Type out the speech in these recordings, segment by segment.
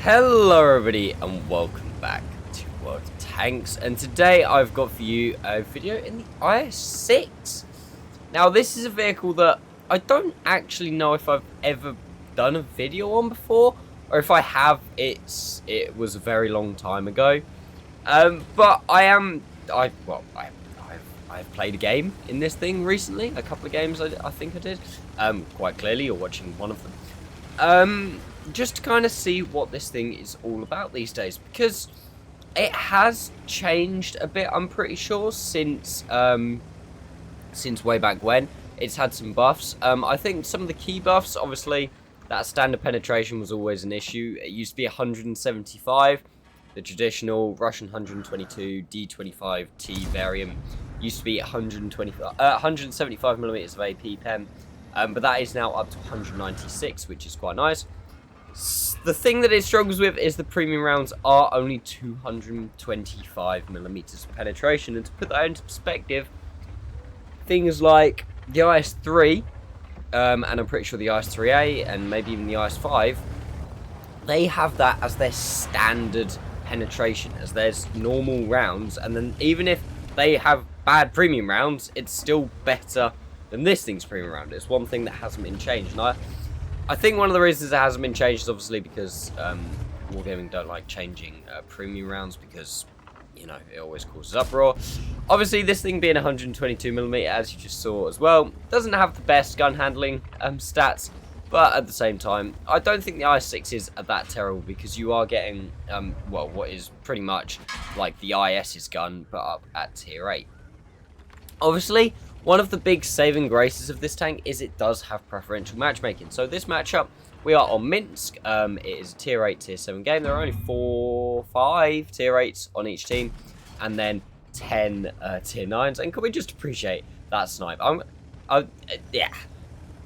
Hello everybody and welcome back to World of Tanks, and today I've got for you a video in the IS-6. Now this is a vehicle that I don't actually know if I've ever done a video on before, or if I have, it was a very long time ago. But I've played a game in this thing recently, a couple of games I think I did, quite clearly. You're watching one of them. Just to kind of see what this thing is all about these days, because it has changed a bit, I'm pretty sure, since way back when. It's had some buffs. I think some of the key buffs, obviously, that standard penetration was always an issue. It used to be 175, the traditional Russian 122 D25T variant used to be 175 millimeters of AP pen, but that is now up to 196, which is quite nice. The thing that it struggles with is the premium rounds are only 225 millimeters of penetration, and to put that into perspective, things like the IS-3, and I'm pretty sure the IS-3A, and maybe even the IS-5, they have that as their standard penetration, as their normal rounds, and then even if they have bad premium rounds, it's still better than this thing's premium round. It's one thing that hasn't been changed, and I think one of the reasons it hasn't been changed is obviously because Wargaming don't like changing premium rounds, because, you know, it always causes uproar. Obviously, this thing being 122mm, as you just saw as well, doesn't have the best gun handling stats, but at the same time, I don't think the IS-6 are that terrible, because you are getting, well, what is pretty much like the IS's gun, but up at tier 8. Obviously, one of the big saving graces of this tank is it does have preferential matchmaking. So this matchup, we are on Minsk. It is a tier 8, tier 7 game. There are only 5 tier 8s on each team, and then 10 tier 9s. And can we just appreciate that snipe? Yeah,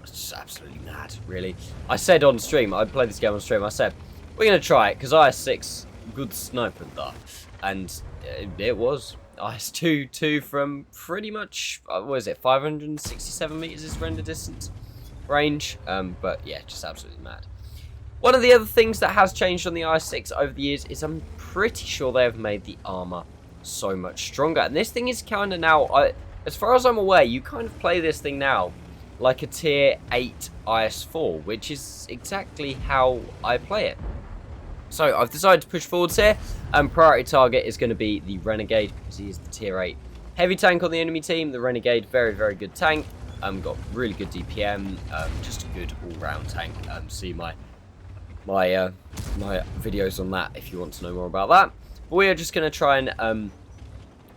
it's just absolutely mad, really. I said on stream, I played this game on stream, I said, we're going to try it, because IS-6, good sniper there. And it was. IS-2 from pretty much, what is it, 567 meters is render distance range, but yeah, just absolutely mad. One of the other things that has changed on the IS-6 over the years is I'm pretty sure they have made the armor so much stronger, and this thing is kind of now, as far as I'm aware, you kind of play this thing now like a tier 8 IS-4, which is exactly how I play it. So I've decided to push forwards here, and priority target is going to be the Renegade, because he is the tier 8 heavy tank on the enemy team. The Renegade, very, very good tank. Got really good DPM, just a good all-round tank. See my videos on that if you want to know more about that. But we are just going to try and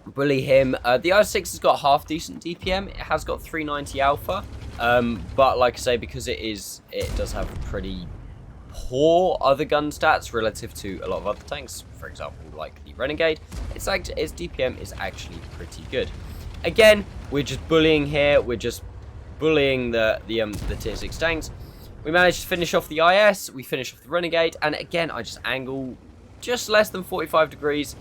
bully him. The IS-6 has got half decent DPM. It has got 390 alpha, but like I say, because it does have pretty poor other gun stats relative to a lot of other tanks, for example like the Renegade, its DPM is actually pretty good. Again, we're just bullying here, we're just bullying the tier 6 tanks. We managed to finish off the IS, we finish off the Renegade, and again I just angle just less than 45 degrees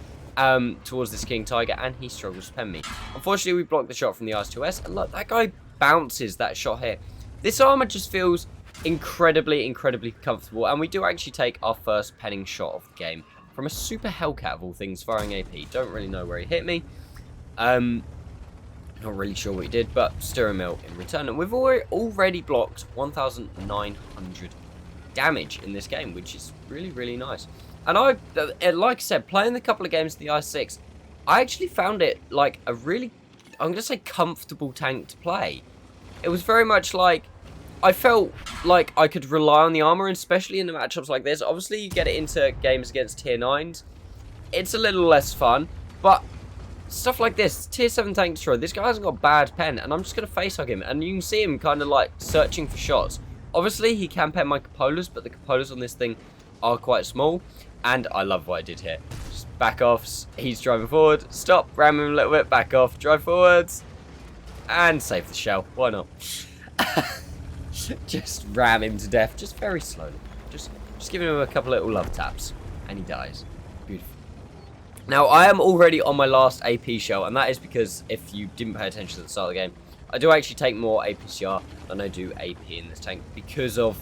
towards this King Tiger, and he struggles to pen me. Unfortunately, we blocked the shot from the IS-2S, and look, that guy bounces that shot here. This armor just feels incredibly comfortable, and we do actually take our first penning shot of the game from a super Hellcat of all things, firing AP. Don't really know where he hit me, not really sure what he did, but steering mill in return, and we've already blocked 1,900 damage in this game, which is really nice. And like I said, playing a couple of games of the IS-6, I actually found it like a really, I'm gonna say, comfortable tank to play. It was very much like, I felt like I could rely on the armor, especially in the matchups like this. Obviously, you get it into games against tier 9s. It's a little less fun, but stuff like this, tier 7 tank destroyer, this guy hasn't got bad pen, and I'm just going to face hug him, and you can see him kind of like searching for shots. Obviously, he can pen my cupolas, but the cupolas on this thing are quite small, and I love what I did here. Just back off, he's driving forward, stop, ram him a little bit, back off, drive forwards, and save the shell. Why not? Just ram him to death, just very slowly. Just giving him a couple little love taps, and he dies. Beautiful. Now, I am already on my last AP shell, and that is because, if you didn't pay attention at the start of the game, I do actually take more APCR than I do AP in this tank, because of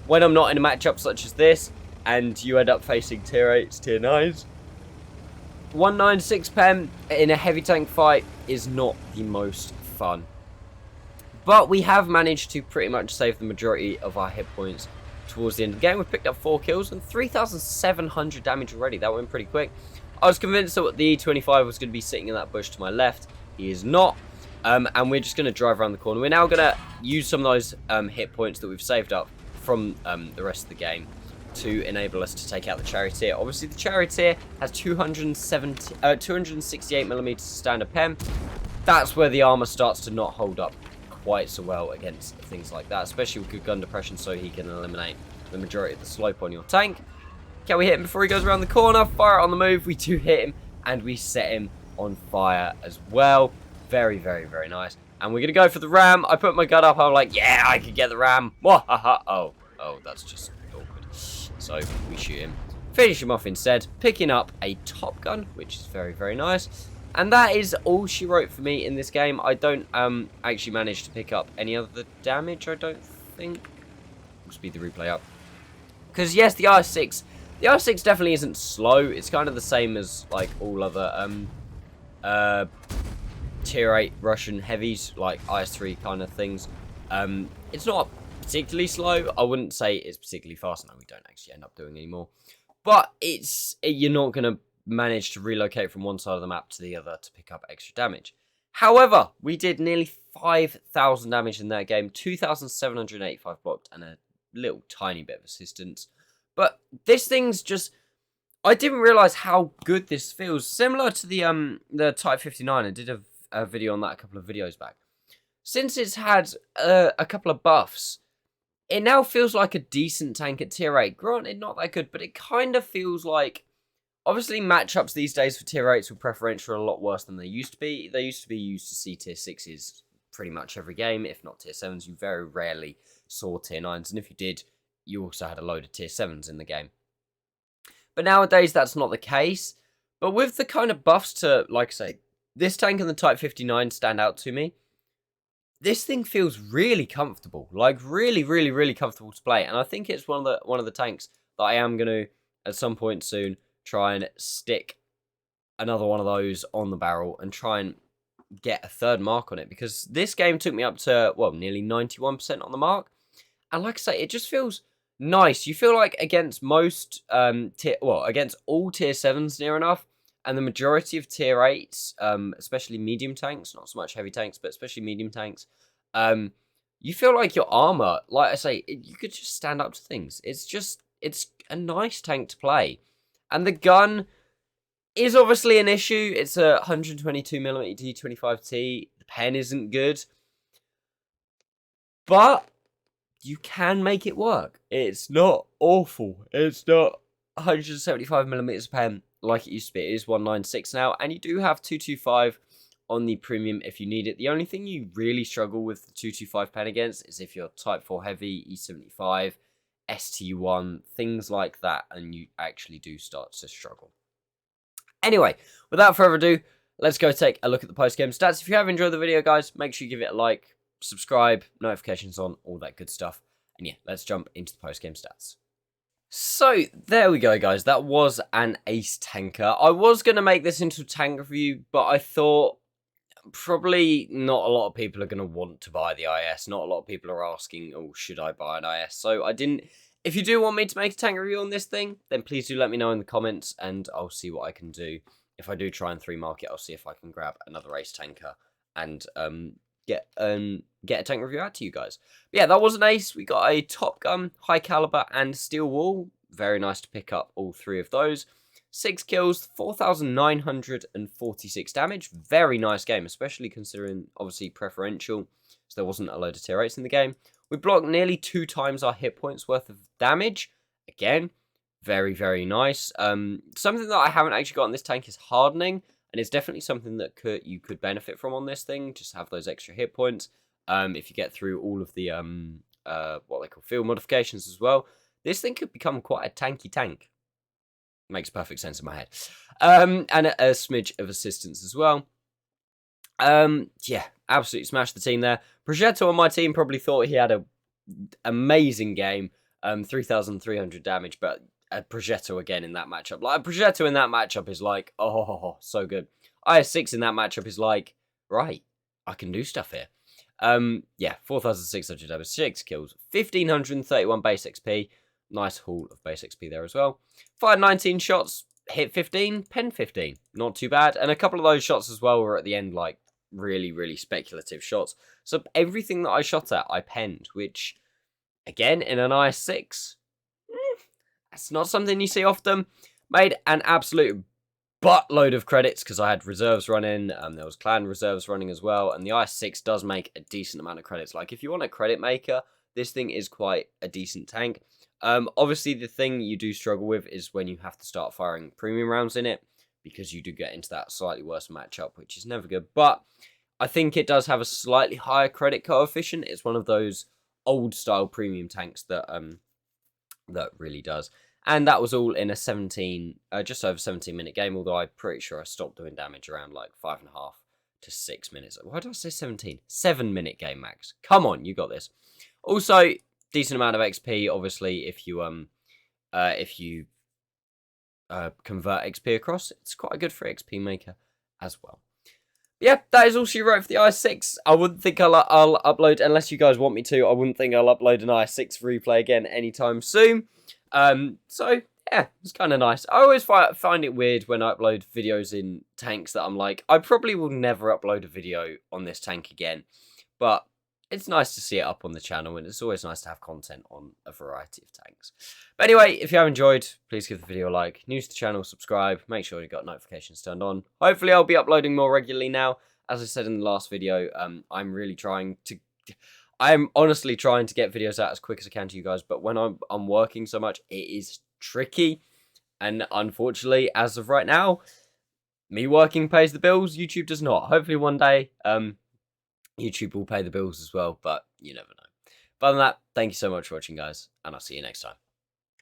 when I'm not in a matchup such as this, and you end up facing tier 8s, tier 9s. 196 pen in a heavy tank fight is not the most fun. But we have managed to pretty much save the majority of our hit points towards the end of the game. We've picked up 4 kills and 3,700 damage already. That went pretty quick. I was convinced that the E25 was going to be sitting in that bush to my left. He is not. And we're just going to drive around the corner. We're now going to use some of those hit points that we'we've saved up from the rest of the game to enable us to take out the Charioteer. Obviously, the Charioteer has 268mm standard pen. That's where the armor starts to not hold up quite so well against things like that, especially with good gun depression, so he can eliminate the majority of the slope on your tank. Can we hit him before he goes around the corner? Fire it on the move. We do hit him, and we set him on fire as well. Very, very, very nice. And we're going to go for the ram. I put my gun up. I'm like, yeah, I can get the ram. Oh, that's just awkward. So we shoot him. Finish him off instead, picking up a top gun, which is very, very nice. And that is all she wrote for me in this game. I don't actually manage to pick up any other damage, I don't think. We'll speed the replay up. Because, yes, the IS-6 definitely isn't slow. It's kind of the same as, like, all other tier 8 Russian heavies, like IS-3 kind of things. It's not particularly slow. I wouldn't say it's particularly fast. No, we don't actually end up doing anymore. But you're not going to manage to relocate from one side of the map to the other to pick up extra damage. However, we did nearly 5,000 damage in that game, 2,785 blocked, and a little tiny bit of assistance. But this thing's just... I didn't realise how good this feels. Similar to the Type 59, I did a video on that a couple of videos back. Since it's had a couple of buffs, it now feels like a decent tank at tier 8. Granted, not that good, but it kind of feels like... Obviously, matchups these days for tier 8s with preferential are a lot worse than they used to be. They used to be used to see tier 6s pretty much every game, if not tier 7s. You very rarely saw tier 9s, and if you did, you also had a load of tier 7s in the game. But nowadays, that's not the case. But with the kind of buffs to, like I say, this tank and the Type 59 stand out to me. This thing feels really comfortable, like really, really, really comfortable to play. And I think it's one of the tanks that I am going to, at some point soon, try and stick another one of those on the barrel and try and get a third mark on it, because this game took me up to, well, nearly 91% on the mark. And like I say, it just feels nice. You feel like against most against all tier 7s near enough, and the majority of tier 8s, especially medium tanks, not so much heavy tanks, but especially medium tanks, you feel like your armor, like I say, you could just stand up to things. It's a nice tank to play. And the gun is obviously an issue. It's a 122mm D25T. The pen isn't good. But you can make it work. It's not awful. It's not 175mm pen like it used to be. It is 196 now. And you do have 225 on the premium if you need it. The only thing you really struggle with the 225 pen against is if you're Type 4 heavy, E75... ST1, things like that, and you actually do start to struggle. Anyway, without further ado, let's go take a look at the post-game stats. If you have enjoyed the video, guys, make sure you give it a like, subscribe, notifications on, all that good stuff. And yeah, let's jump into the post-game stats. So, there we go, guys. That was an ace tanker. I was going to make this into a tank review, but I thought probably not a lot of people are going to want to buy the IS. Not a lot of people are asking, oh, should I buy an IS? So I didn't. If you do want me to make a tank review on this thing, then please do let me know in the comments, and I'll see what I can do. If I do try and 3 mark it, I'll see if I can grab another ace tanker and get a tank review out to you guys. But yeah, that was an ace. We got a Top Gun, High Caliber, and Steel Wall. Very nice to pick up all 3 of those. 6 kills, 4,946 damage. Very nice game, especially considering, obviously, preferential. So there wasn't a load of tier 8s in the game. We blocked nearly 2 times our hit points worth of damage. Again, very, very nice. Something that I haven't actually got on this tank is hardening. And it's definitely something that you could benefit from on this thing. Just have those extra hit points. If you get through all of the, what they call field modifications as well. This thing could become quite a tanky tank. Makes perfect sense in my head. And a smidge of assistance as well. Yeah, absolutely smashed the team there. Progetto on my team probably thought he had an amazing game. 3,300 damage, but a Progetto again in that matchup. Like, a Progetto in that matchup is like, oh, so good. IS-6 in that matchup is like, right, I can do stuff here. Yeah, 4,600 damage, 6 kills, 1,531 base XP. Nice haul of base XP there as well. Fired 19 shots, hit 15, pen 15. Not too bad. And a couple of those shots as well were at the end, like, really, really speculative shots. So everything that I shot at, I penned, which, again, in an IS-6, that's not something you see often. Made an absolute buttload of credits because I had reserves running. There was clan reserves running as well. And the IS-6 does make a decent amount of credits. Like, if you want a credit maker, this thing is quite a decent tank. Obviously, the thing you do struggle with is when you have to start firing premium rounds in it, because you do get into that slightly worse matchup, which is never good. But I think it does have a slightly higher credit coefficient. It's one of those old-style premium tanks that that really does. And that was all in a just over 17-minute game, although I'm pretty sure I stopped doing damage around like 5.5 to 6 minutes. Why did I say 17? 7-minute game, Max. Come on, you got this. Also, decent amount of XP, obviously, if you convert XP across. It's quite a good for XP maker as well. But yeah, that is all she wrote for the IS-6. I wouldn't think I'll upload, unless you guys want me to, I wouldn't think I'll upload an IS-6 replay again anytime soon. So, yeah, it's kind of nice. I always find it weird when I upload videos in tanks that I'm like, I probably will never upload a video on this tank again. But it's nice to see it up on the channel, and it's always nice to have content on a variety of tanks. But anyway, if you have enjoyed, please give the video a like. New to the channel, subscribe. Make sure you've got notifications turned on. Hopefully, I'll be uploading more regularly now. As I said in the last video, I'm honestly trying to get videos out as quick as I can to you guys, but when I'm working so much, it is tricky. And unfortunately, as of right now, me working pays the bills, YouTube does not. Hopefully one day, YouTube will pay the bills as well, but you never know. But other than that, thank you so much for watching, guys, and I'll see you next time.